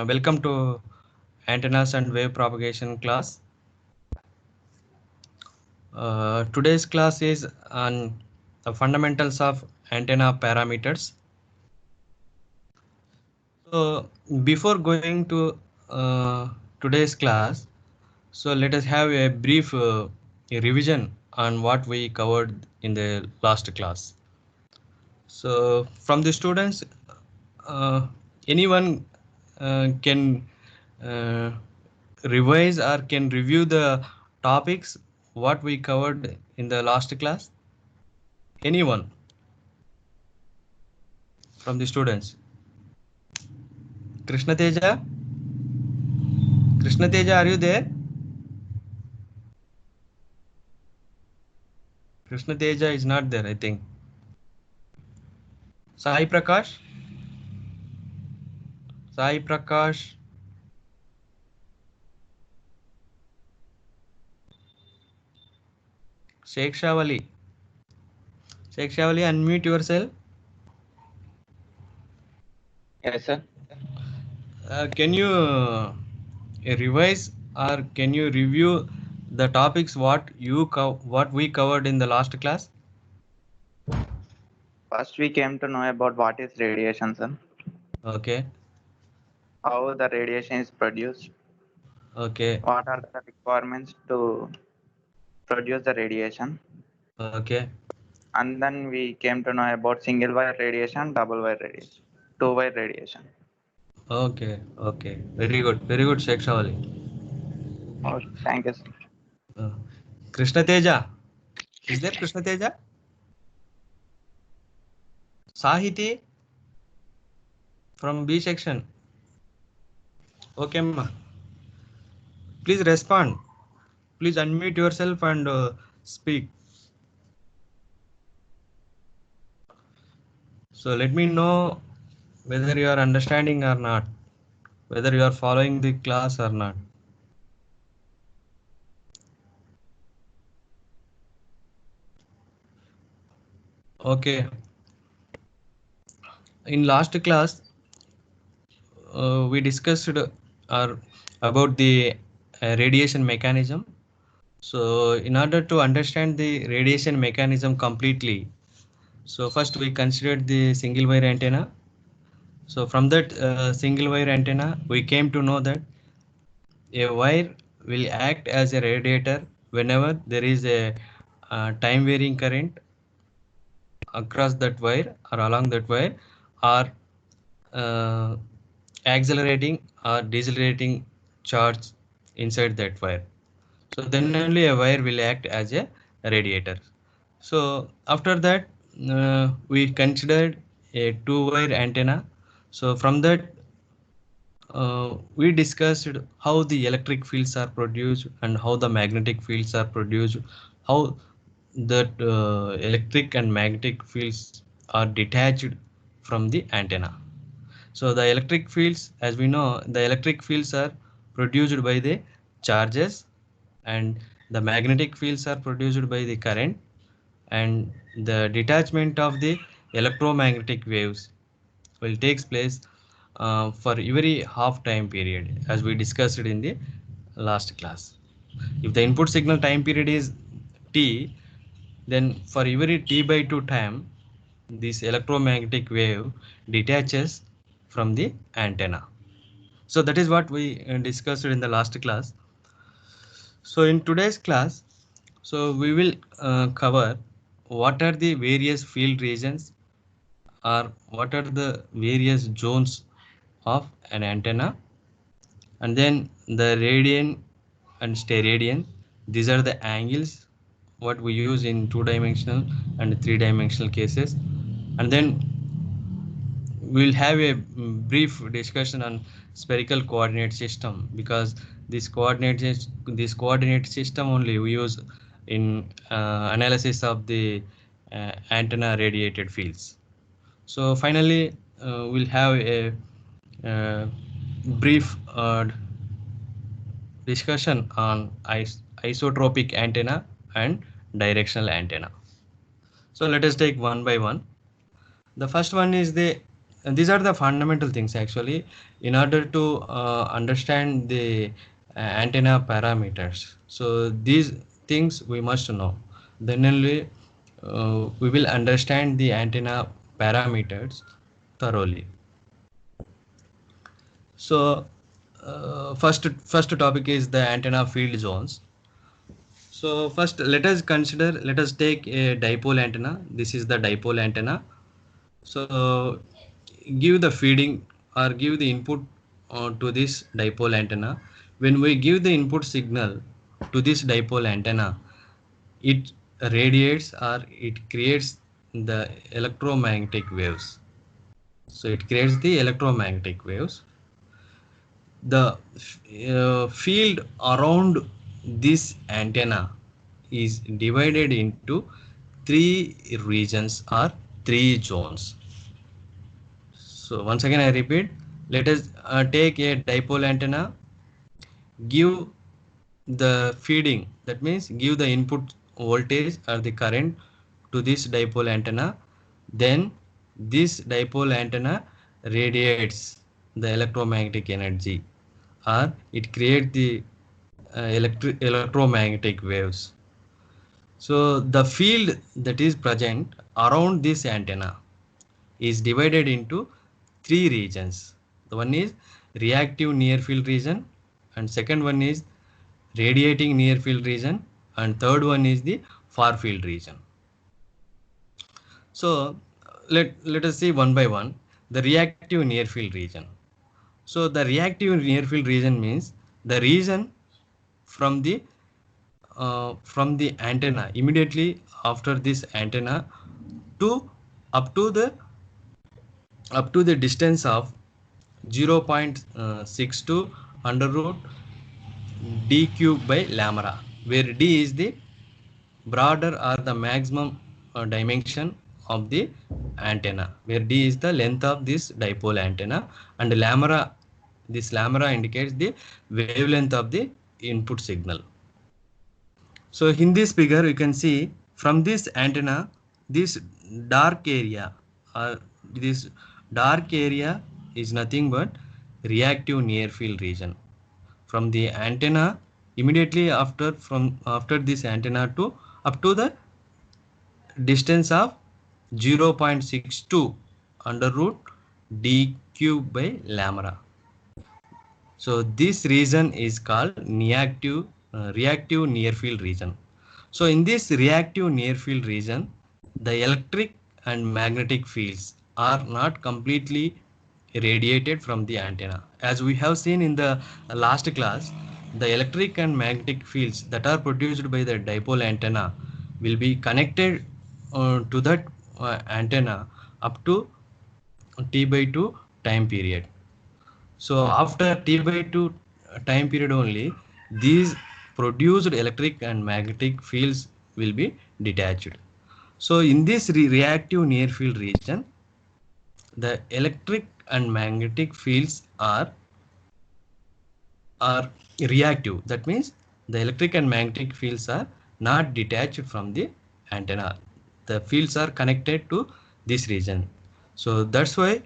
Welcome to Antennas and Wave Propagation class. Today's class is on the fundamentals of antenna parameters. So before going to today's class, so let us have a brief revision on what we covered in the last class. So from the students, uh, anyone can uh, revise or can review the topics what we covered in the last class? Anyone from the students? Krishna Teja? Krishna Teja, are you there? Krishna Teja is not there, I think. Sai Prakash? Sai Prakash? Sheikh Shavali? Sheikh Shavali, unmute yourself. Yes, sir. Can you revise or can you review the topics what we covered in the last class? First, we came to know about what is radiation, sir. Okay. How the radiation is produced. Okay. What are the requirements to produce the radiation? Okay. And then we came to know about single wire radiation, double wire radiation, two wire radiation. Okay. Okay. Very good. Very good, Sheikh Shavali. Oh, thank you, sir. Uh, Krishna Teja. Is there Krishna Teja? Sahiti from B section. Okay, ma. Please respond. Please unmute yourself and speak. So let me know whether you are understanding or not, whether you are following the class or not. Okay. In last class, we discussed about the radiation mechanism. So in order to understand the radiation mechanism completely, so first we considered the single wire antenna. So from that single wire antenna, we came to know that a wire will act as a radiator whenever there is a time varying current across that wire or along that wire, or uh, accelerating or decelerating charge inside that wire. So then only a wire will act as a radiator. So after that, we considered a two wire antenna. So from that, we discussed how the electric fields are produced and how the magnetic fields are produced, how that electric and magnetic fields are detached from the antenna. So the electric fields, as we know, the electric fields are produced by the charges, and the magnetic fields are produced by the current, and the detachment of the electromagnetic waves will takes place for every half time period, as we discussed in the last class. If the input signal time period is t, then for every t by 2 time, this electromagnetic wave detaches from the antenna. So that is what we discussed in the last class. So in today's class, so we will cover what are the various field regions, or what are the various zones of an antenna, and then the radian and steradian. These are the angles what we use in two-dimensional and three-dimensional cases. And then we'll have a brief discussion on spherical coordinate system, because this coordinate system only we use in analysis of the antenna radiated fields. So finally, we'll have a uh, brief discussion on isotropic antenna and directional antenna. So let us take one by one. The first one is the these are the fundamental things actually in order to understand the antenna parameters. So these things we must know, then only we will understand the antenna parameters thoroughly. So first topic is the antenna field zones. So first let us take a dipole antenna. This is the dipole antenna. So give the feeding or give the input to this dipole antenna. When we give the input signal to this dipole antenna, it radiates or it creates the electromagnetic waves. So it creates the electromagnetic waves. The field around this antenna is divided into three regions or three zones. So once again I repeat, let us take a dipole antenna, give the feeding, that means give the input voltage or the current to this dipole antenna, then this dipole antenna radiates the electromagnetic energy or it creates the electromagnetic waves. So the field that is present around this antenna is divided into three regions. The one is reactive near field region, and second one is radiating near field region, and third one is the far field region. So let us see one by one the reactive near field region. So the reactive near field region means the region from the antenna immediately after this antenna to up to the distance of 0.62 under root d cube by lambda, where d is the broader or the maximum dimension of the antenna, where d is the length of this dipole antenna, and lambda, this lambda indicates the wavelength of the input signal. So in this figure you can see from this antenna, this dark area is nothing but reactive near field region. From the antenna immediately after this antenna to up to the distance of 0.62 under root d cube by lambda. So this region is called reactive near field region. So in this reactive near field region, the electric and magnetic fields are not completely radiated from the antenna. As we have seen in the last class, the electric and magnetic fields that are produced by the dipole antenna will be connected to that antenna up to T/2 time period. So after T/2 time period only, these produced electric and magnetic fields will be detached. So in this reactive near field region, the electric and magnetic fields are reactive. That means the electric and magnetic fields are not detached from the antenna. The fields are connected to this region. So that's why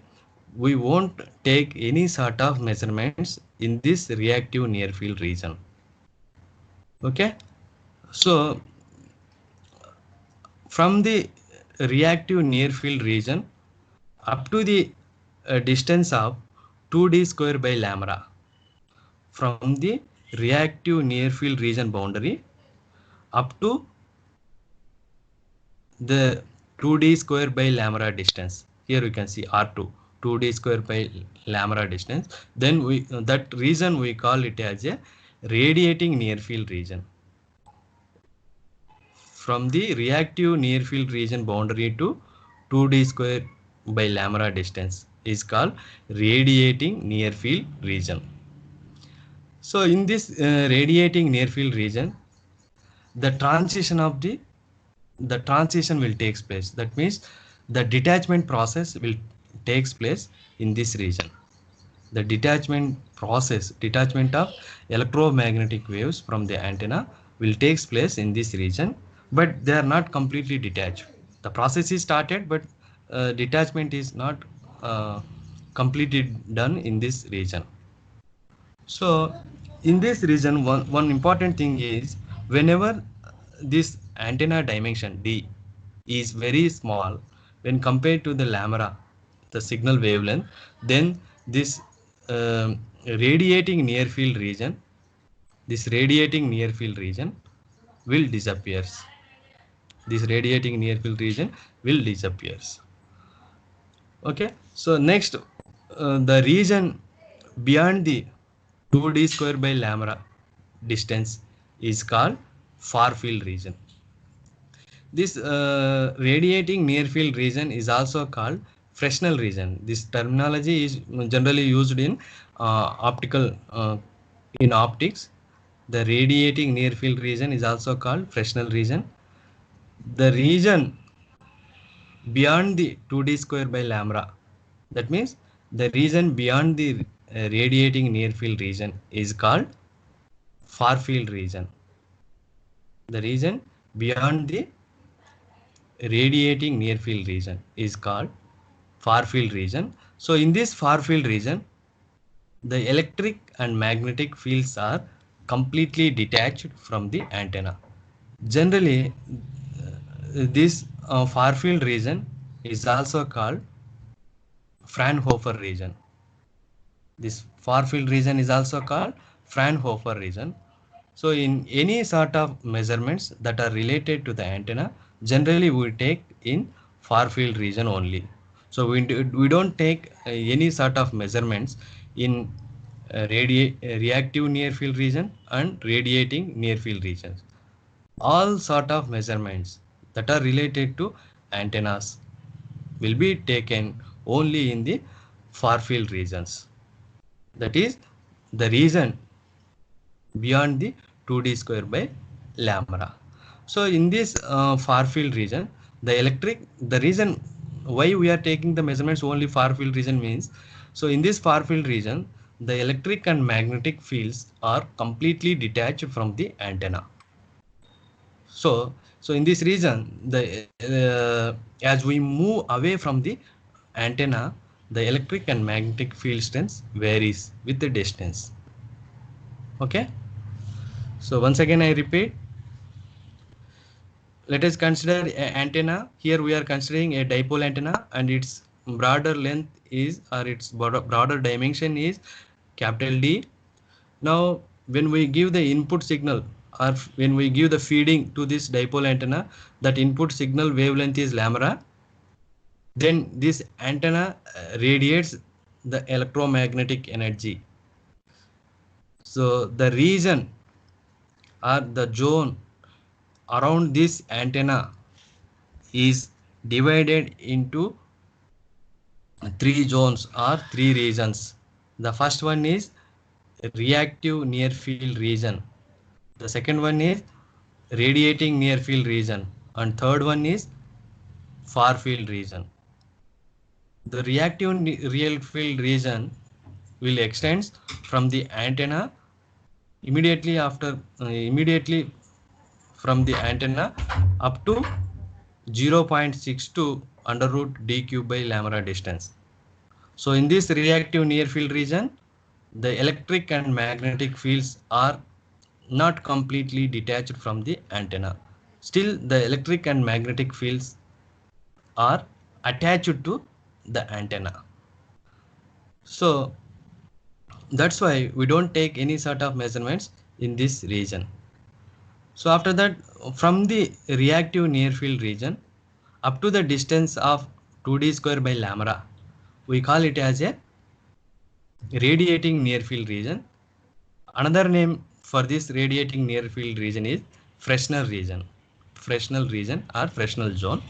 we won't take any sort of measurements in this reactive near field region. Okay, so from the reactive near field region up to the distance of 2d square by lambda, from the reactive near field region boundary up to the 2d square by lambda distance. Here we can see R2, 2d square by lambda distance. Then that region we call it as a radiating near field region. From the reactive near field region boundary to 2d square by lambda distance is called radiating near field region. So in this radiating near field region, the transition will takes place. That means the detachment process will takes place in this region. The detachment of electromagnetic waves from the antenna will takes place in this region, but they are not completely detached. The process is started, but detachment is not completely done in this region. So in this region, one important thing is whenever this antenna dimension D is very small when compared to the lambda, the signal wavelength, then this radiating near field region, this radiating near field region will disappears. This radiating near field region will disappears. Okay, so next, the region beyond the 2d square by lambda distance is called far field region. This radiating near field region is also called Fresnel region. This terminology is generally used in optical in optics. The radiating near field region is also called Fresnel region. The region beyond the 2d square by lambda, that means the region beyond the radiating near field region is called far field region. The region beyond the radiating near field region is called far field region. So in this far field region, the electric and magnetic fields are completely detached from the antenna. Generally, this far field region is also called Fraunhofer region. This far field region is also called Fraunhofer region. So in any sort of measurements that are related to the antenna, generally we take in far field region only. So we don't take any sort of measurements in reactive near field region and radiating near field regions. All sort of measurements that are related to antennas will be taken only in the far field regions. That is the region beyond the 2d square by lambda. So in this far field region, the reason why we are taking the measurements only far field region means, so in this far field region, the electric and magnetic fields are completely detached from the antenna. So in this region, as we move away from the antenna, the electric and magnetic field strength varies with the distance. Okay. So once again I repeat, let us consider an antenna. Here we are considering a dipole antenna and its broader length is, or its broader dimension is capital D. Now when we give the input signal, or when we give the feeding to this dipole antenna, that input signal wavelength is lambda, then this antenna radiates the electromagnetic energy. So the region or the zone around this antenna is divided into three zones or three regions. The first one is reactive near field region. The second one is radiating near field region, and third one is far field region. The reactive near field region will extend from the antenna immediately from the antenna up to 0.62 under root d cube by lambda distance. So in this reactive near field region, the electric and magnetic fields are not completely detached from the antenna. Still, the electric and magnetic fields are attached to the antenna. So that's why we don't take any sort of measurements in this region. So after that, from the reactive near field region up to the distance of 2d square by lambda, we call it as a radiating near field region. Another name for this radiating near field region is Fresnel region. Fresnel region or Fresnel zone.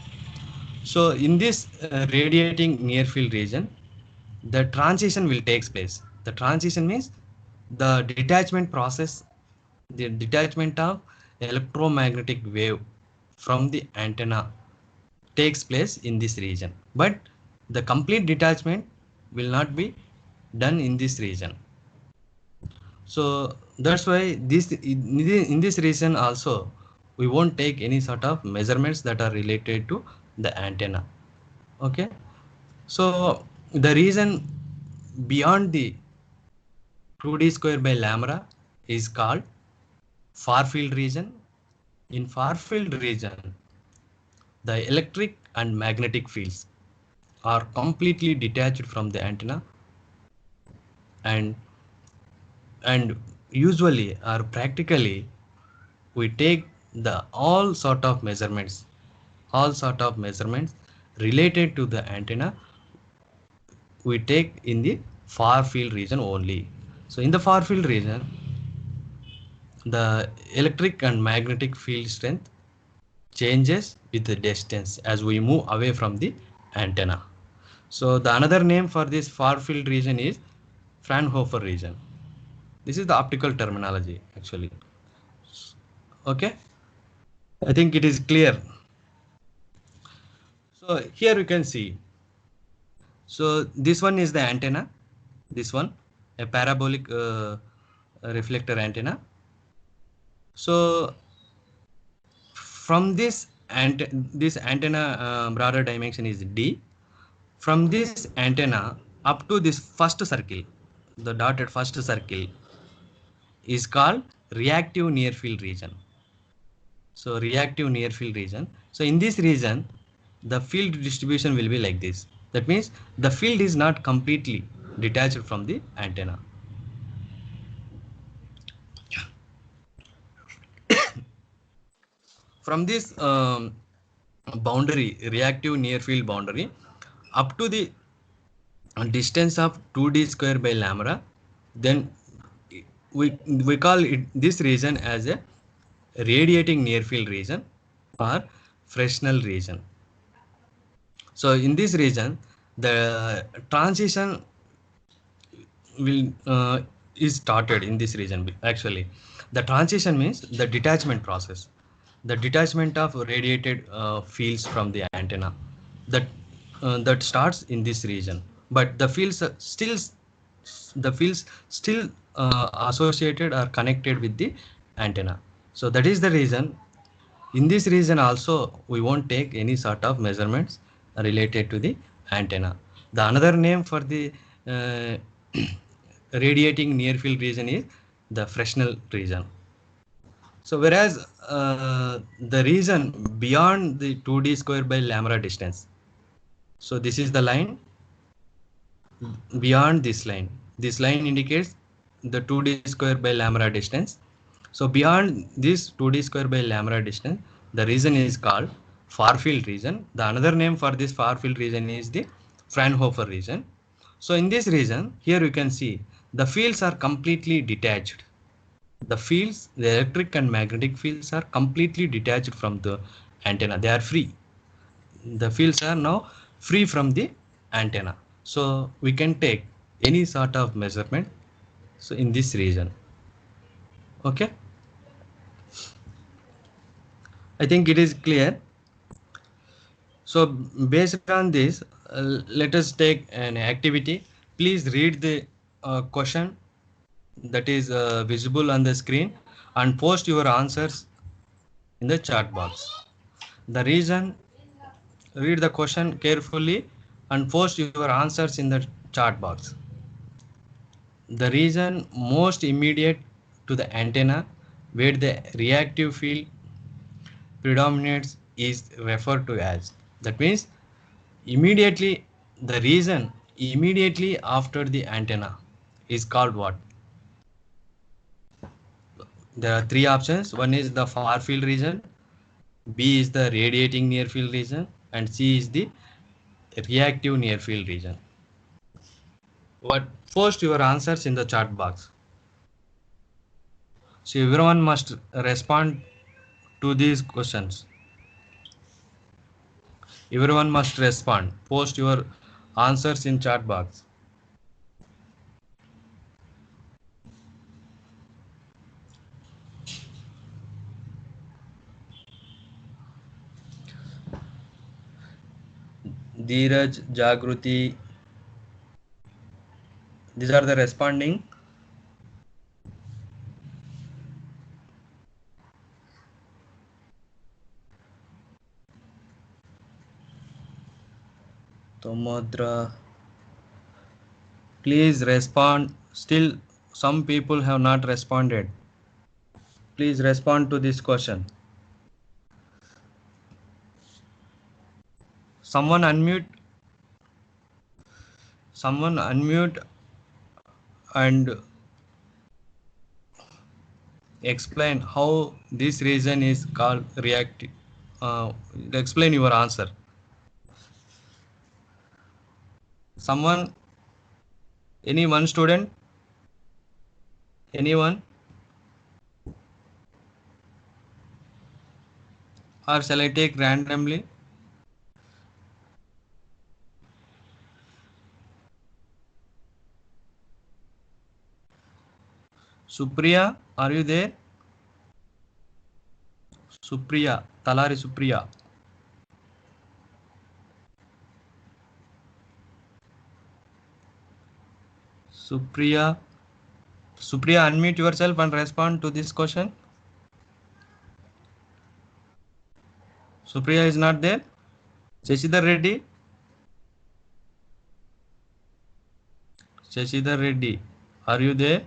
So in this radiating near field region, the transition will take place. The transition means the detachment process, the detachment of electromagnetic wave from the antenna takes place in this region, but the complete detachment will not be done in this region. So that's why in this region also we won't take any sort of measurements that are related to the antenna. Okay, so the region beyond the 2D square by lambda is called far field region. In far field region, the electric and magnetic fields are completely detached from the antenna, and usually or practically we take the all sort of measurements related to the antenna we take in the far field region only. So in the far field region, the electric and magnetic field strength changes with the distance as we move away from the antenna. So the another name for this far field region is Fraunhofer region. This is the optical terminology actually. Okay, I think it is clear. So here you can see. So this one is the antenna. This one, a parabolic reflector antenna. So from this antenna broader dimension is D. From this antenna up to this first circle, the dotted first circle is called reactive near field region. So reactive near field region. So in this region, the field distribution will be like this. That means the field is not completely detached from the antenna. From this boundary, reactive near field boundary, up to the distance of 2D square by lambda, then we call it this region as a radiating near field region or Fresnel region. So in this region, the transition will is started in this region. Actually, the transition means the detachment process, the detachment of radiated fields from the antenna, that that starts in this region. But the fields still associated or connected with the antenna. So that is the reason in this region also we won't take any sort of measurements related to the antenna. The another name for the uh, radiating near field region is the Fresnel region. So whereas the region beyond the 2D square by lambda distance, so this is the line. Beyond this line indicates the 2D square by lambda distance. So beyond this 2D square by lambda distance, the region is called far field region. The another name for this far field region is the Fraunhofer region. So in this region, here you can see the fields are completely detached. The fields, the electric and magnetic fields are completely detached from the antenna. They are free. The fields are now free from the antenna. So we can take any sort of measurement. So in this region, okay, I think it is clear. So based on this, let us take an activity. Please read the question that is visible on the screen and post your answers in the chat box. The reason, read the question carefully and post your answers in the chat box. The region most immediate to the antenna where the reactive field predominates is referred to as. That means immediately the region immediately after the antenna is called what? There are three options. One is the far field region, B is the radiating near field region, and C is the reactive near field region. What? Post your answers in the chat box. So everyone must respond to these questions. Everyone must respond. Post your answers in chat box. Dheeraj, Jagruti, these are the responding. Tomodra, Please respond. Still, some people have not responded. Please respond to this question. Someone unmute. Someone unmute and explain how this region is called reactive. Explain your answer. Someone, any one student? Anyone? Or shall I take randomly? Supriya, are you there? Supriya, Talari Supriya. Supriya, Supriya, unmute yourself and respond to this question. Supriya is not there. Shashidhar Reddy. Shashidhar Reddy, are you there?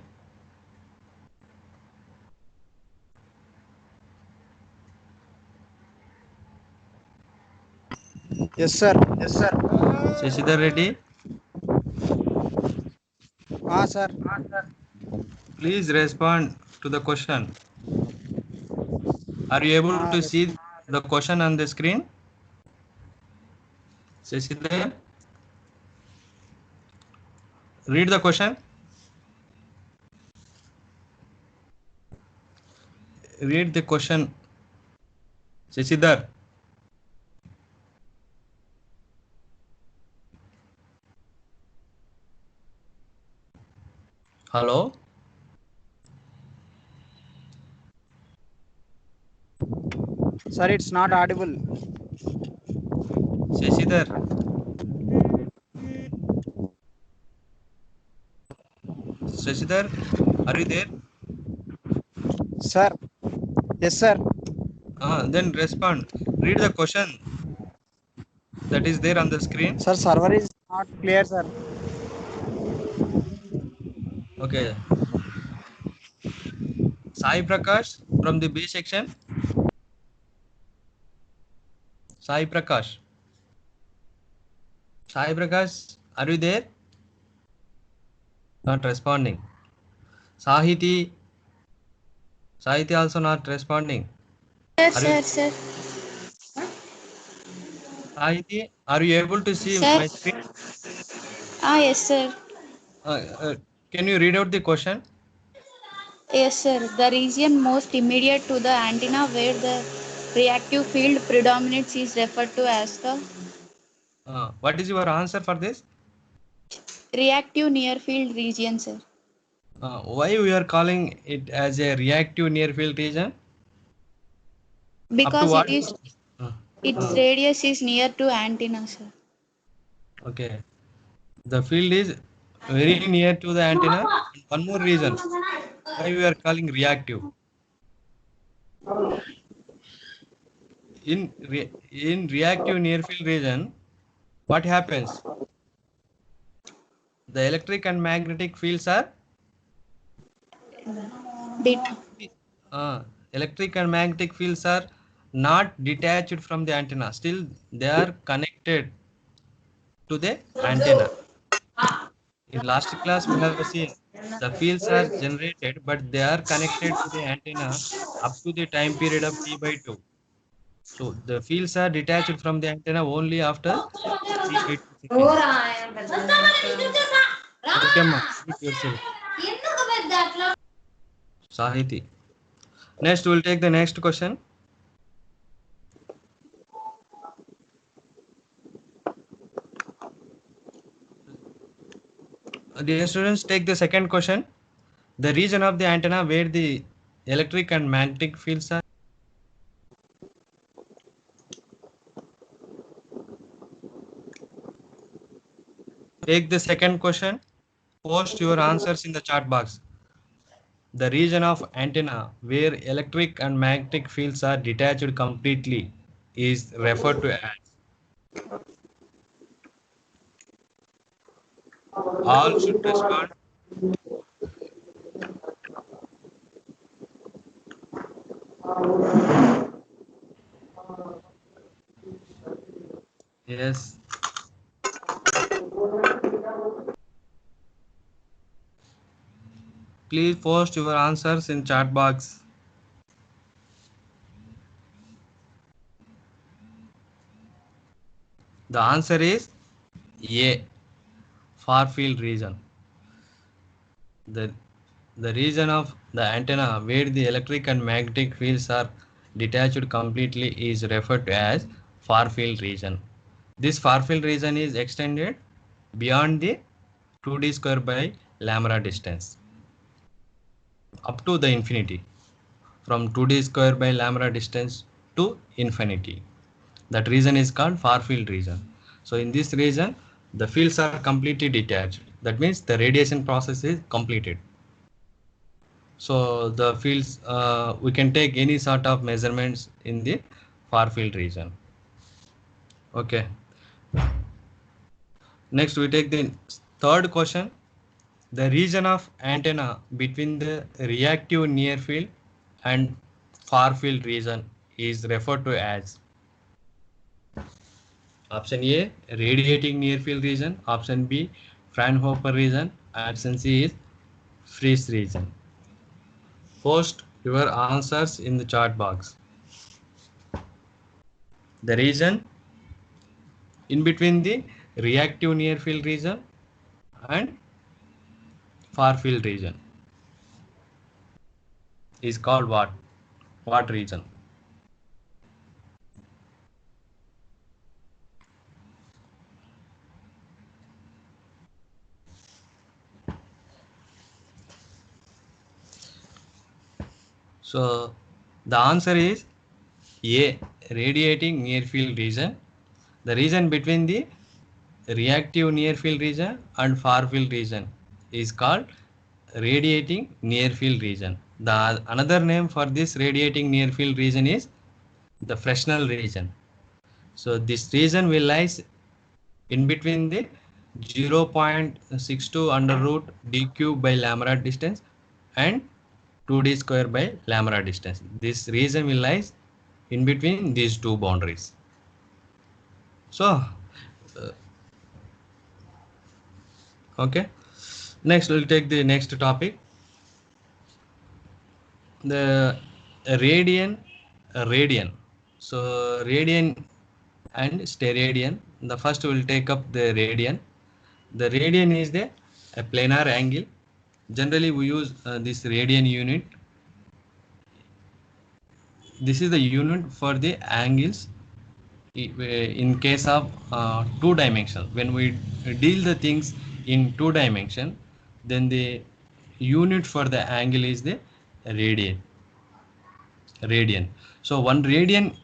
Yes, sir. Yes, sir. Shashidhar Reddy, Sir. please respond to the question. Are you able to Yes. see the question on the screen? Shashidhar, read the question. Read the question. Shashidhar. Hello? Sir, it's not audible. Shashidhar. Shashidhar, are you there? Sir. Yes, sir. Then respond. Read the question that is there on the screen. Sir, server is not clear, sir. Okay. Sai Prakash from the B section. Sai Prakash. Sai Prakash, are you there? Not responding. Sahiti. Sahiti also not responding. Yes, sir. Sahiti, are you able to see Sir. my screen? Yes, sir. Can you read out the question? Yes, sir. The region most immediate to the antenna where the reactive field predominates is referred to as the What is your answer for this? reactive near field region, sir. Why we are calling it as a reactive near field region? Because what? its radius is near to antenna, sir. Okay. The field is very near to the antenna. One more reason why we are calling reactive. In reactive near field region, what happens? The electric and magnetic fields are electric and magnetic fields are not detached from the antenna. Still, they are connected to the antenna. In last class, we have seen the fields are generated, but they are connected to the antenna up to the time period of T/2. So the fields are detached from the antenna only after T/2 seconds. Okay, ma, mute yourself. Sahiti. Next, we'll take the next question. Dear students, take the second question. The region of the antenna where the electric and magnetic fields are. Take the second question. Post your answers in the chat box. The region of antenna where electric and magnetic fields are detached completely is referred to as. All should respond. Yes. Please post your answers in chat box. The answer is A, far field region. The region of the antenna where the electric and magnetic fields are detached completely is referred to as far field region. This far field region is extended beyond the 2D square by lambda distance up to the infinity, from 2D square by lambda distance to infinity. That region is called far field region. So in this region, the fields are completely detached. That means the radiation process is completed. So the fields, we can take any sort of measurements in the far field region. Okay. Next, we take the third question. The region of antenna between the reactive near field and far field region is referred to as option A, radiating near field region, option B, Fraunhofer region, option C is Friis region. Post your answers in the chat box. The region in between the reactive near field region and far field region is called what? What region? So the answer is A, radiating near field region. The region between the reactive near field region and far field region is called radiating near field region. The another name for this radiating near field region is the Fresnel region. So this region will lies in between the 0.62 under root d cube by lambda distance and 2d square by lambda distance. This region will lies in between these two boundaries. So okay, next we'll take the next topic, the radian. So radian and steradian. The first we'll take up the radian. The radian is a planar angle. Generally we use this radian unit. This is the unit for the angles in case of two dimension. When we deal the things in two dimension, then the unit for the angle is the radian. So one radian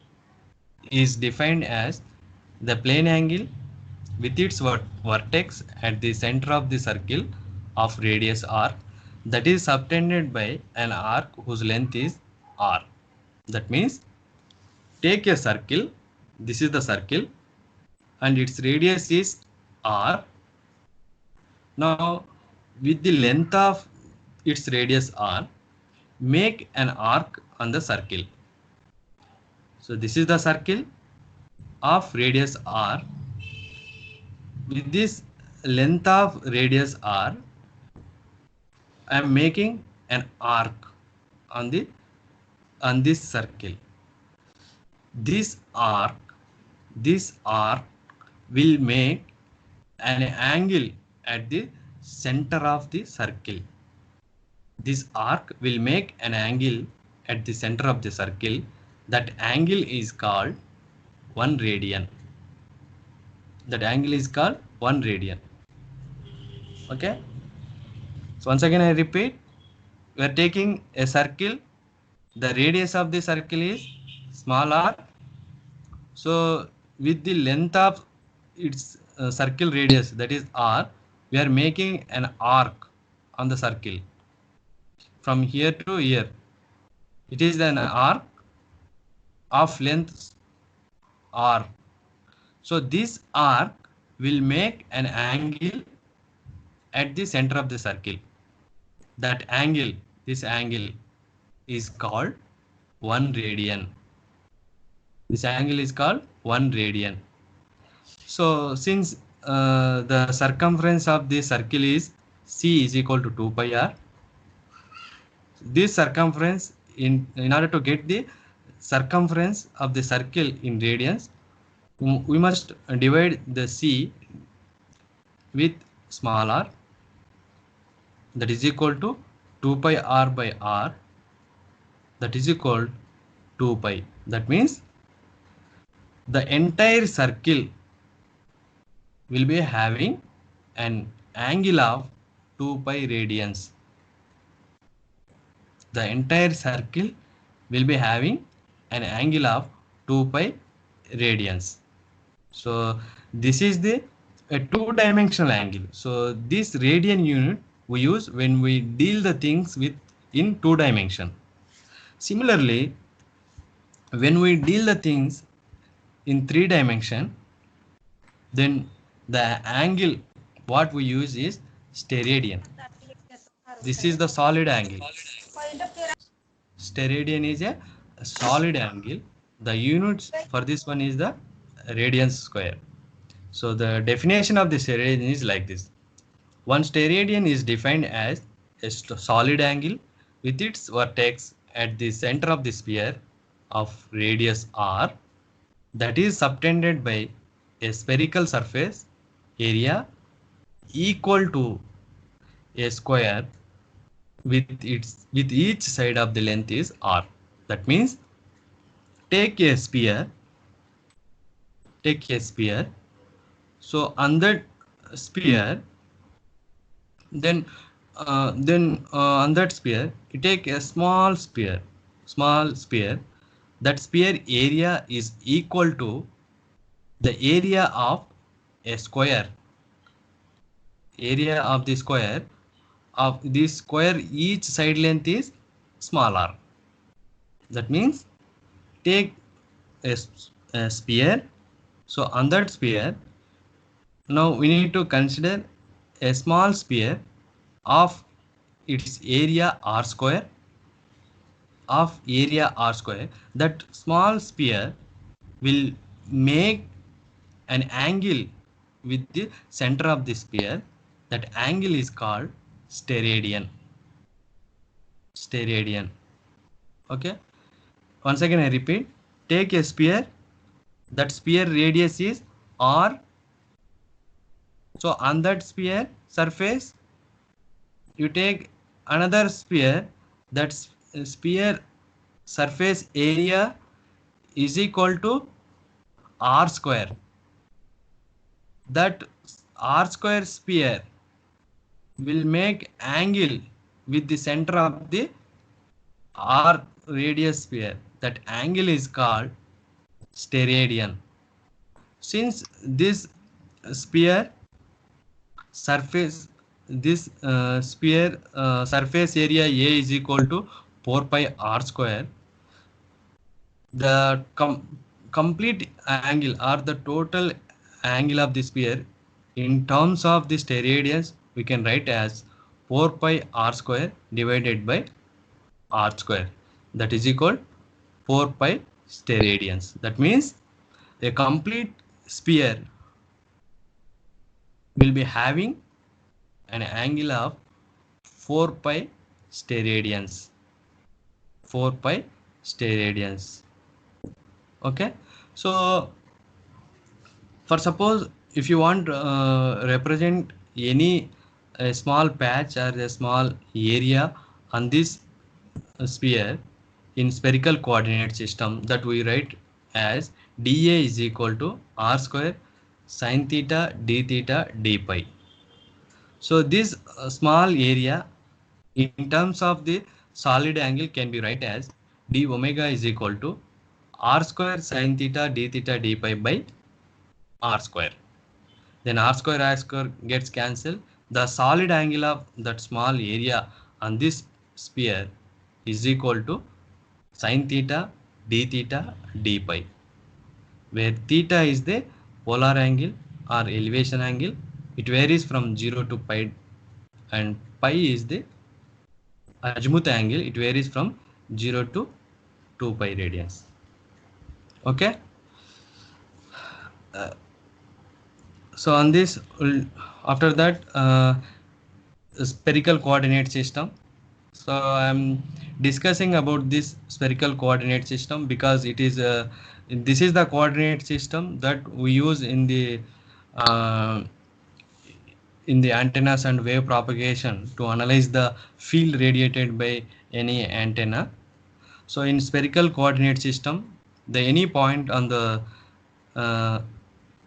is defined as the plane angle with its vertex at the center of the circle of radius r, that is subtended by an arc whose length is r. That means take a circle, this is the circle and its radius is r. Now with the length of its radius r, make an arc on the circle. So this is the circle of radius r. With this length of radius r, I am making an arc on this circle. This arc will make an angle at the center of the circle. This arc will make an angle at the center of the circle. That angle is called 1 radian. That angle is called 1 radian. Okay. So once again I repeat, we are taking a circle. The radius of the circle is small r. So with the length of its circle radius, that is r, we are making an arc on the circle from here to here. It is an arc of length r. So this arc will make an angle at the center of the circle. That angle, this angle is called 1 radian. This angle is called 1 radian. So since the circumference of the circle is c is equal to 2 pi r, this circumference, in order to get the circumference of the circle in radians, we must divide the c with small r, that is equal to 2 pi r by r, that is equal to 2 pi. That means the entire circle will be having an angle of 2 pi radians. The entire circle will be having an angle of 2 pi radians. So this is the a two-dimensional angle. So this radian unit we use when we deal the things with in 2 dimension. Similarly, when we deal the things in 3 dimension, then the angle what we use is steradian. This is the solid angle. Steradian is a solid angle. The units for this one is the radians square. So the definition of the steradian is like this. One steradian is defined as a solid angle with its vertex at the center of the sphere of radius r, that is subtended by a spherical surface area equal to a square with each side of the length is r. That means take a sphere. So on that sphere, then on that sphere you take a small sphere. That sphere area is equal to the area of a square. Area of the square of this square, each side length is small r. That means take a sphere. So on that sphere, now we need to consider a small sphere of its area r square. That small sphere will make an angle with the center of the sphere. That angle is called steradian. Okay, once again I repeat, take a sphere. That sphere radius is r. So on that sphere surface you take another sphere. That sphere surface area is equal to r square. That r square sphere will make angle with the center of the r radius sphere. That angle is called steradian. Since this sphere surface surface area A is equal to 4 pi r square, the complete angle or the total angle of the sphere in terms of the steradians we can write as 4 pi r square divided by r square, that is equal 4 pi steradians. That means a complete sphere will be having an angle of 4 pi steradians. Okay, so for suppose if you want represent any a small patch or a small area on this sphere in spherical coordinate system, that we write as dA is equal to r square sin theta d theta d pi. So this small area in terms of the solid angle can be write as d omega is equal to r square sin theta d theta d pi by r square. Then r square gets cancelled. The solid angle of that small area on this sphere is equal to sin theta d theta d pi, where theta is the polar angle or elevation angle. It varies from 0 to pi and pi is the azimuth angle. It varies from 0 to 2 pi radians. Okay. So on this, after that, spherical coordinate system. So I'm discussing about this spherical coordinate system because it is this is the coordinate system that we use uh, in the antennas and wave propagation to analyze the field radiated by any antenna. So in spherical coordinate system, the any point uh,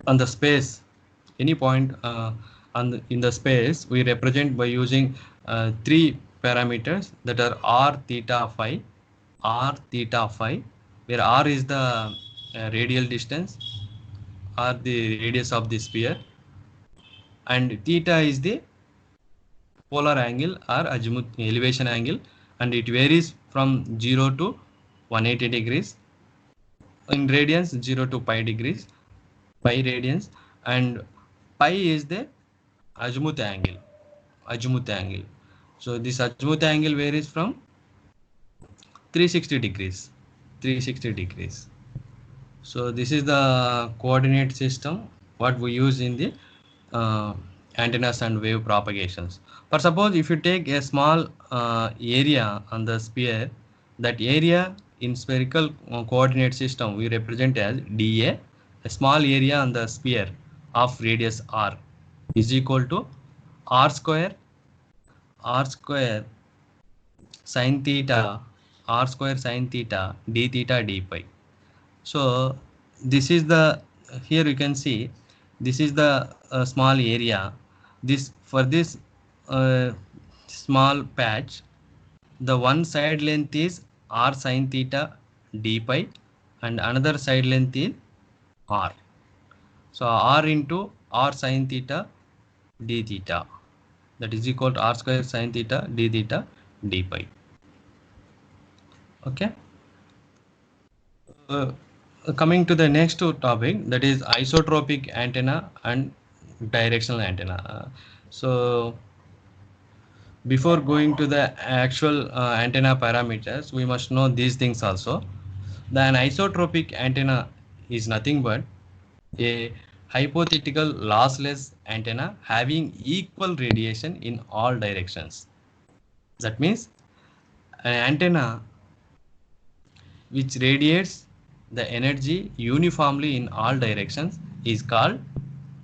on the space, any point in the space, we represent by using three parameters that are r, theta, phi, where r is the radial distance or the radius of the sphere, and theta is the polar angle or azimuth elevation angle, and it varies from 0 to 180 degrees. In radians, 0 to pi degrees, pi radians, and pi is the azimuth angle. So this azimuth angle varies from 360 degrees. So this is the coordinate system what we use in the antennas and wave propagations. For suppose if you take a small area on the sphere, that area in spherical coordinate system we represent as dA. A small area on the sphere of radius r is equal to r square sine theta d theta d pi. So this is the, here you can see this is the small area. This for this small patch, the one side length is r sine theta d pi and another side length is r. So r into r sine theta d theta, that is equal to r square sine theta d pi. Okay. Coming to the next topic, that is isotropic antenna and directional antenna. So before going to the actual antenna parameters, we must know these things also. An isotropic antenna is nothing but a hypothetical lossless antenna having equal radiation in all directions. That means an antenna which radiates the energy uniformly in all directions is called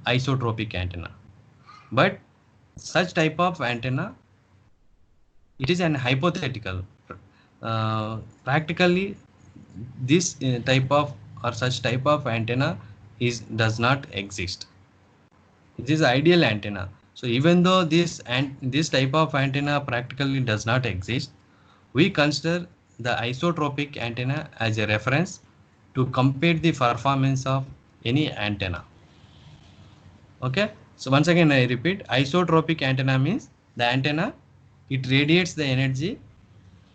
isotropic antenna. But such type of antenna, it is an hypothetical. Practically, this type of or such type of antenna does not exist. It is ideal antenna. So even though this type of antenna practically does not exist, we consider the isotropic antenna as a reference to compare the performance of any antenna. Okay. So once again I repeat, isotropic antenna means the antenna, it radiates the energy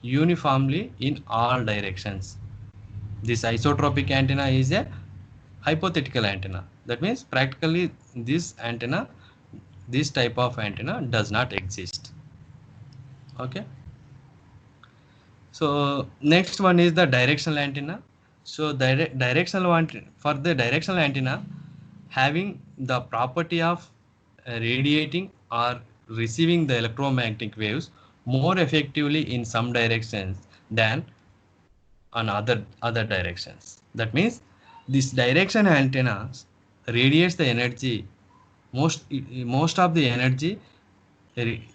uniformly in all directions. This isotropic antenna is a hypothetical antenna. That means practically this type of antenna does not exist. Okay. So next one is the directional antenna. So for the directional antenna, having the property of radiating or receiving the electromagnetic waves more effectively in some directions than on other directions. That means this direction antennas radiates the energy most of the energy.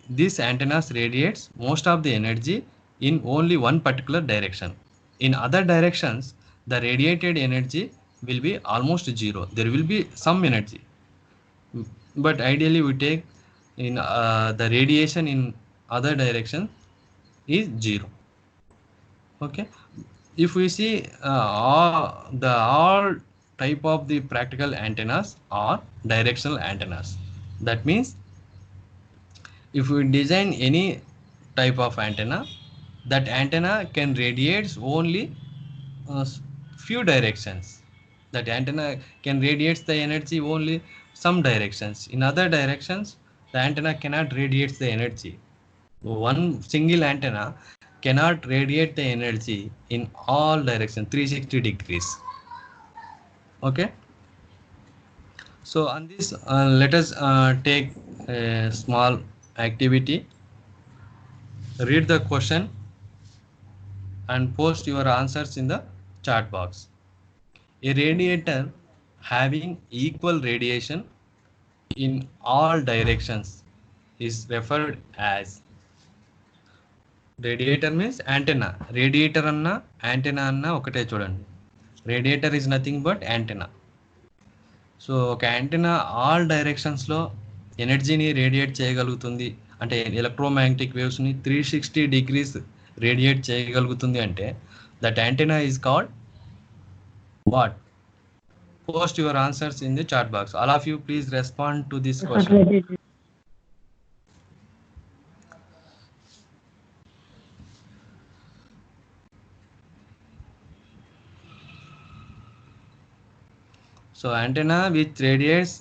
This antennas radiates most of the energy in only one particular direction. In other directions, the radiated energy will be almost zero. There will be some energy, but ideally we take in the radiation in other direction is zero. Okay. If we see all type of the practical antennas are directional antennas. That means if we design any type of antenna, that antenna can radiate only few directions. That antenna can radiate the energy only some directions. In other directions, The antenna cannot radiate the energy. One single antenna cannot radiate the energy in all directions, 360 degrees. Okay. So on this, let us take a small activity. Read the question and post your answers in the chat box. A radiator having equal radiation in all directions is referred as. Radiator means antenna. Radiator anna, antenna anna okate chudandi. Radiator is nothing but antenna. So ఒక antenna all డైరెక్షన్స్లో ఎనర్జీని radiate చేయగలుగుతుంది అంటే electromagnetic వేవ్స్ని 360 degrees radiate చేయగలుగుతుంది అంటే that antenna is called what? Post your answers in the chat box. All of you please respond to this question. So antenna which radiates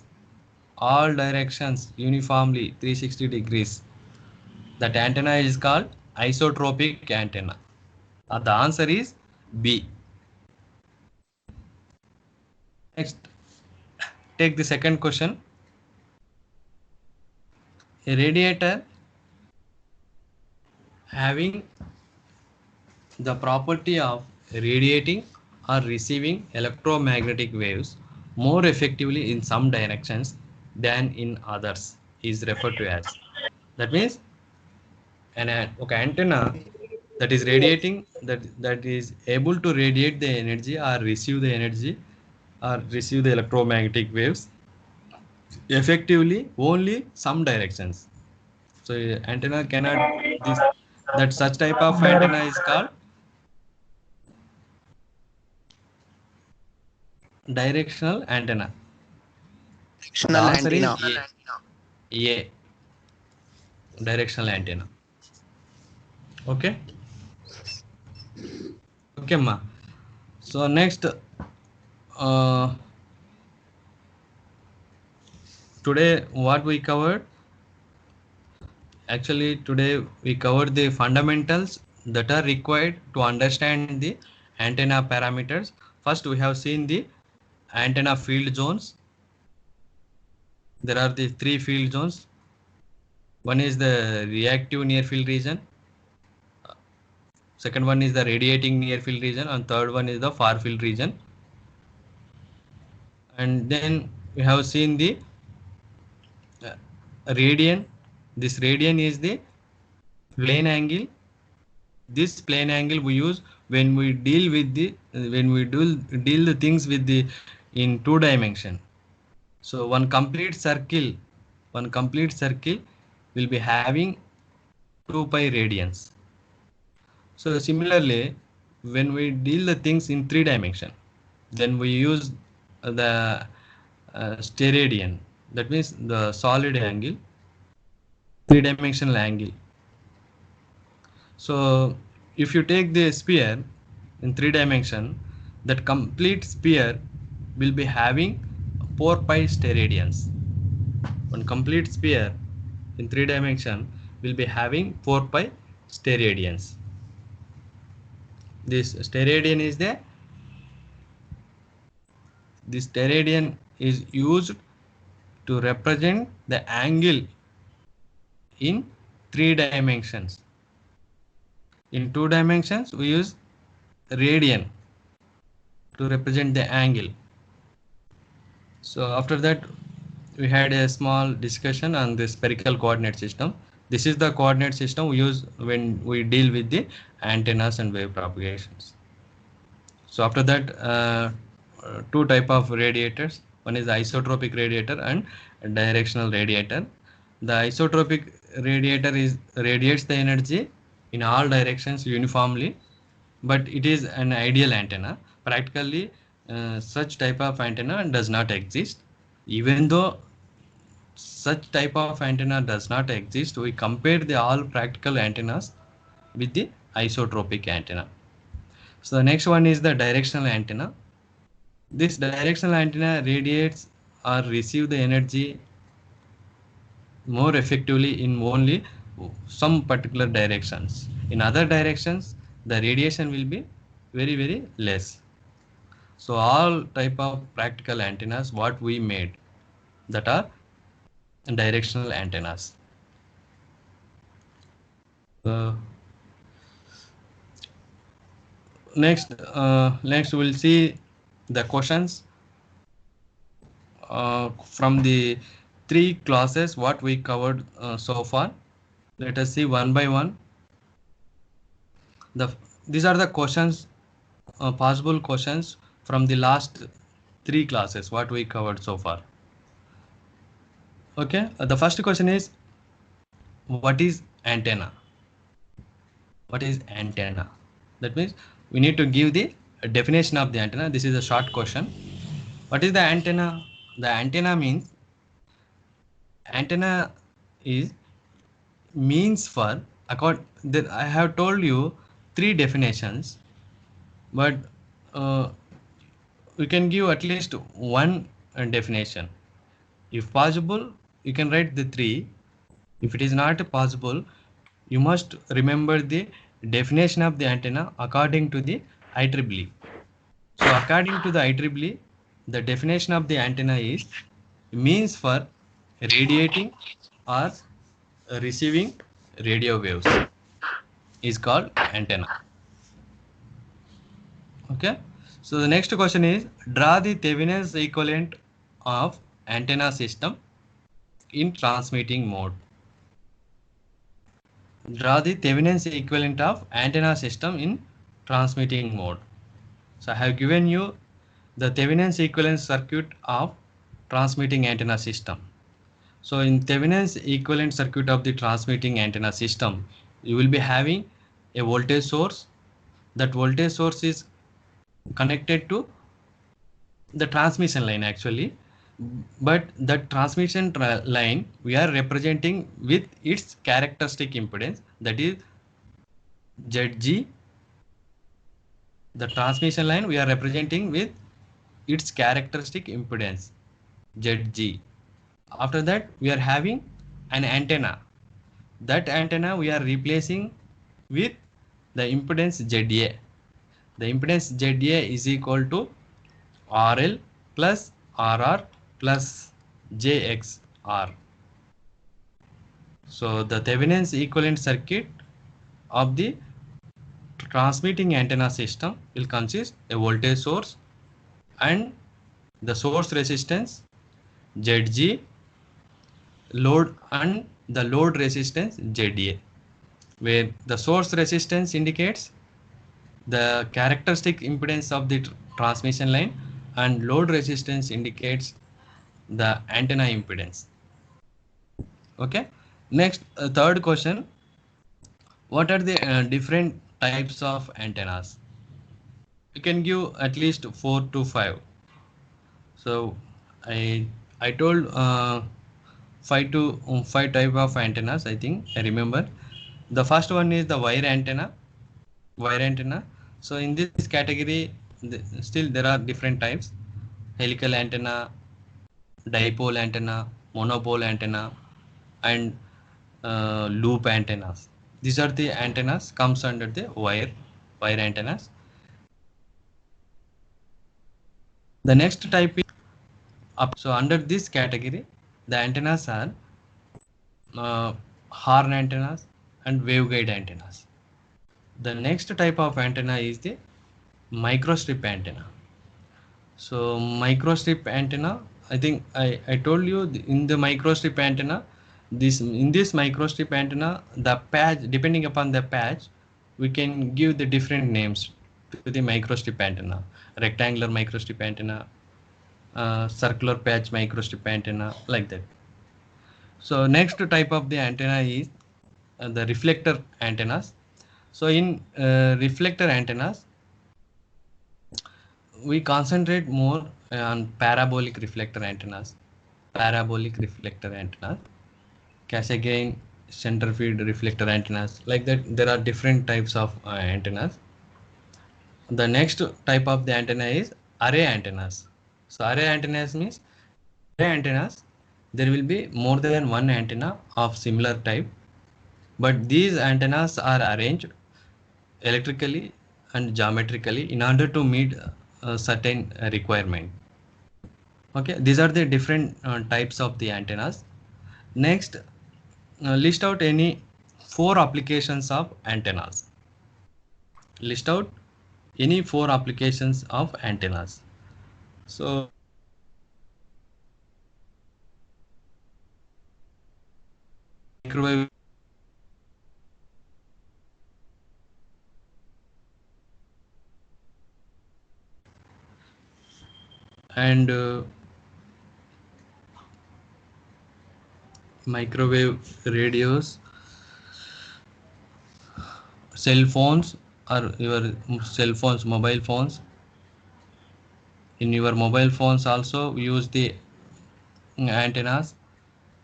all directions uniformly 360 degrees. That antenna is called isotropic antenna. The answer is B. Next, take the second question. A radiator having the property of radiating or receiving electromagnetic waves more effectively in some directions than in others is referred to as. That means an antenna that is radiating, that is able to radiate the energy or receive the energy or receive the electromagnetic waves effectively only some directions. So antenna cannot that such type of antenna is called directional antenna. Directional antenna. A. Directional antenna. Okay. Okay, ma. So next, today what we covered? Actually, today we covered the fundamentals that are required to understand the antenna parameters. First, we have seen the antenna field zones. There are the 3 field zones. One is the reactive near field region, second one is the radiating near field region, and third one is the far field region. And then we have seen the radian. This radian is the plane angle. This plane angle we use when we deal with the deal the things with the in 2 dimension. So one complete circle will be having 2 pi radians. So similarly, when we deal the things in 3 dimension, then we use the steradian. That means the solid angle, 3-dimensional angle. So if you take the sphere in 3 dimension, that complete sphere will be having 4 pi steradians. One complete sphere in 3 dimension will be having 4 pi steradians. This steradian is used to represent the angle in 3 dimensions. In 2 dimensions, we use radian to represent the angle. So after that, we had a small discussion on the spherical coordinate system. This is the coordinate system we use when we deal with the antennas and wave propagations. So after that, 2 type of radiators. One is the isotropic radiator and directional radiator. The isotropic radiator radiates the energy in all directions uniformly, but it is an ideal antenna. Practically, such type of antenna does not exist. Even though such type of antenna does not exist, we compare the all practical antennas with the isotropic antenna. So the next one is the directional antenna. This directional antenna radiates or receive the energy more effectively in only some particular directions. In other directions, the radiation will be very, very less. So all type of practical antennas what we made, that are directional antennas. Next we'll see the questions from the three classes what we covered so far. Let us see one by one. These are the questions, possible questions from the last three classes what we covered so far. Okay, the first question is, what is antenna? What is antenna? That means we need to give the definition of the antenna. This is a short question. What is the antenna? The antenna means, antenna is means for that I have told you three definitions, but we can give at least one definition. If possible, you can write the three. If it is not possible, you must remember the definition of the antenna according to the IEEE. So according to the IEEE, the definition of the antenna is means for radiating or receiving radio waves is called antenna. Okay, so the next question is, draw the Thevenin's equivalent of antenna system in transmitting mode. Draw the Thevenin's equivalent of antenna system in transmitting mode. So I have given you the Thevenin's equivalent circuit of transmitting antenna system. So in Thevenin's equivalent circuit of the transmitting antenna system, you will be having a voltage source. That voltage source is connected to the transmission line actually, but the transmission line we are representing with its characteristic impedance, that is Zg. The transmission line we are representing with its characteristic impedance Zg. After that, we are having an antenna. That antenna we are replacing with the impedance Za. The impedance Za is equal to RL plus RR plus JXR. So the Thevenin's equivalent circuit of the transmitting antenna system will consist a voltage source and the source resistance Zg, load, and the load resistance Za, where the source resistance indicates the characteristic impedance of the transmission line and load resistance indicates the antenna impedance. Okay, next, third question, what are the different types of antennas? You can give at least 4 to 5. So I told 5 type of antennas. I think I remember. The first one is the wire antenna. So in this category, still there are different types: helical antenna, dipole antenna, monopole antenna, and loop antennas. These are the antennas comes under the wire antennas. The next type is up. So under this category, the antennas are horn antennas and waveguide antennas. The next type of antenna is the microstrip antenna. So microstrip antenna, I think I told you in the microstrip antenna, in this microstrip antenna, the patch, depending upon the patch, we can give the different names to the microstrip antenna: rectangular microstrip antenna, circular patch microstrip antenna, like that. So next type of the antenna is the reflector antennas. So in reflector antennas, we concentrate more on parabolic reflector antennas, Cassegrain center field reflector antennas, like that. There are different types of antennas. The next type of the antenna is array antennas. So array antennas means there will be more than one antenna of similar type, but these antennas are arranged electrically and geometrically in order to meet a certain requirement. Okay, these are the different types of the antennas. Next, list out any 4 applications of antennas. List out any 4 applications of antennas. So microwave, and microwave radios, cell phones, or your cell phones, mobile phones. In your mobile phones also use the antennas,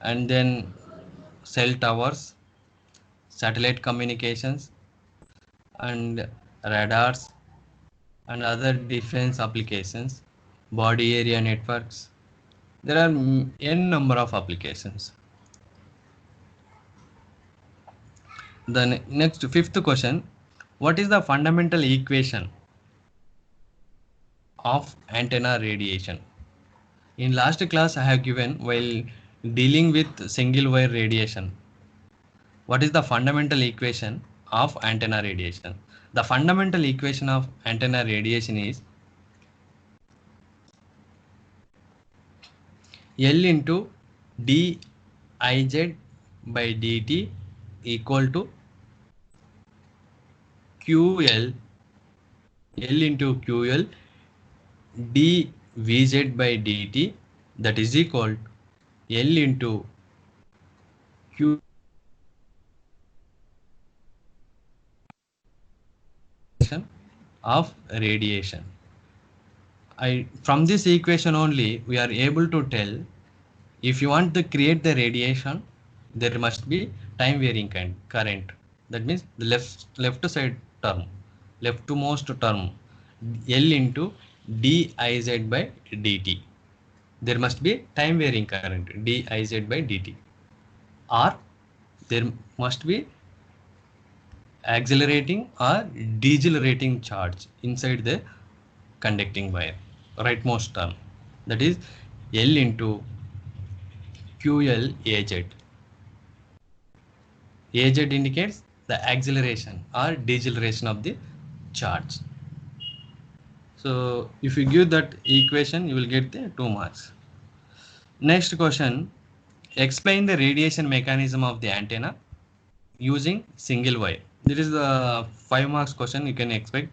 and then cell towers, satellite communications, and radars, and other defense applications, body area networks. There are n number of applications. The next 5th question, what is the fundamental equation of antenna radiation? In last class I have given while dealing with single wire radiation. What is the fundamental equation of antenna radiation? The fundamental equation of antenna radiation is L into dIz by dt equal to QL, L into QL dVz by dt, that is equal to L into Q of radiation. From this equation only we are able to tell, if you want to create the radiation, there must be time varying current. That means the left side term, leftmost term, L into dIz by dt. There must be time varying current, dIz by dt, or there must be accelerating or decelerating charge inside the conducting wire, rightmost term, that is L into QL AZ. AZ indicates the acceleration or deceleration of the charge. So if you give that equation, you will get the 2 marks. Next question, explain the radiation mechanism of the antenna using single wire. This is the 5 marks question you can expect.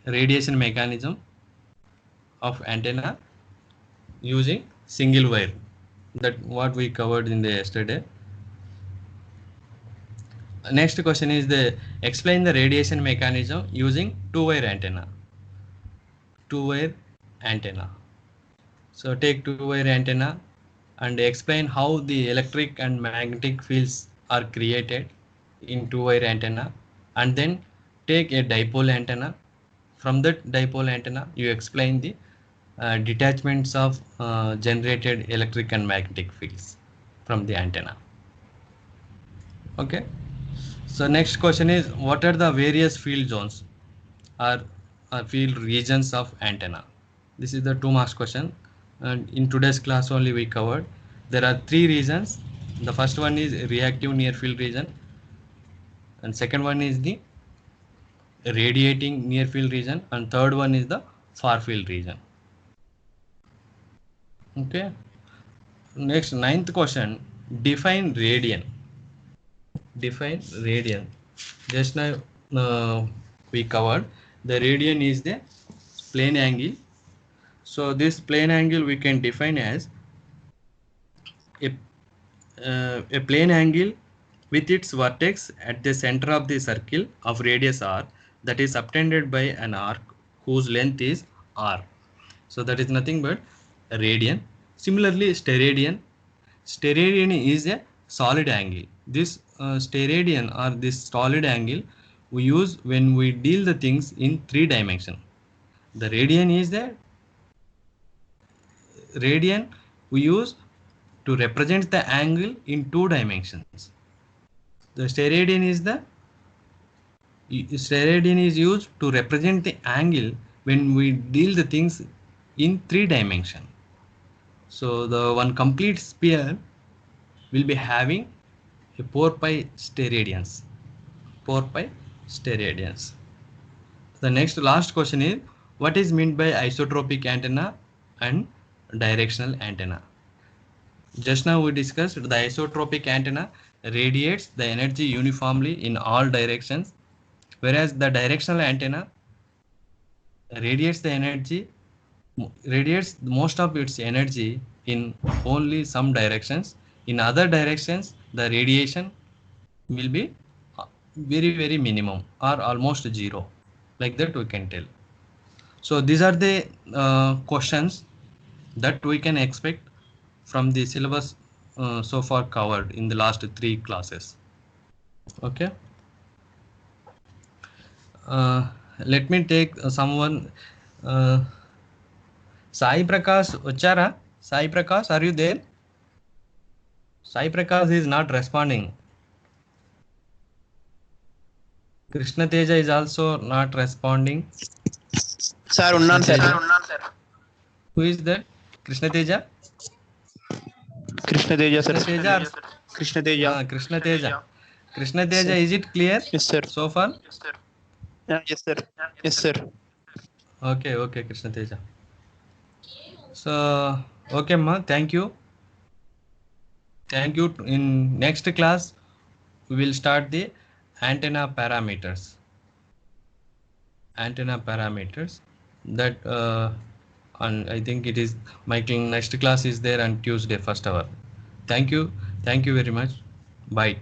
Radiation mechanism of antenna using single wire, that what we covered in the yesterday. Next question is the explain the radiation mechanism using 2-wire antenna. 2-wire antenna. So take 2-wire antenna and explain how the electric and magnetic fields are created in 2-wire antenna, and then take a dipole antenna. From that dipole antenna you explain the detachments of generated electric and magnetic fields from the antenna. Okay, so next question is, what are the various field zones or field regions of antenna? This is the 2 marks question, and in today's class only we covered. There are 3 regions. The first one is reactive near field region, and second one is the radiating near field region, and third one is the far field region. Okay, next 9th question, define radian. Define radian. Just now we covered the radian is the plane angle. So this plane angle we can define as a plane angle with its vertex at the center of the circle of radius r, that is subtended by an arc whose length is r. So that is nothing but a radian. Similarly, steradian. Steradian is a solid angle. This steradian or this solid angle we use when we deal the things in 3 dimensions. The radian is the radian we use to represent the angle in 2 dimensions. The steradian is used to represent the angle when we deal the things in 3 dimension. So the one complete sphere will be having a 4 pi steradians. 4 pi steradians. The next last question is, what is meant by isotropic antenna and directional antenna? Just now we discussed the isotropic antenna radiates the energy uniformly in all directions, whereas the directional antenna radiates most of its energy in only some directions. In other directions, the radiation will be very minimum or almost zero. Like that we can tell. So these are the questions that we can expect from the syllabus so far covered in the last 3 classes. Okay. Let me take someone. Sai Prakash Uchara. Sai Prakash, are you there? Sai Prakash is not responding. Krishna Teja is also not responding. Sir, unnan sir. Who is that? Krishna Teja? Krishna Teja sir. Krishna Teja. Krishna Teja. Krishna Teja. Krishna Teja, is it clear? Yes sir. So far? Yes sir. Yes sir. Okay, Krishna Teja. So, okay, ma, thank you. Thank you. In next class, we will start the antenna parameters. Antenna parameters. That on, I think it is my next class is there on Tuesday, 1st hour. Thank you very much. Bye.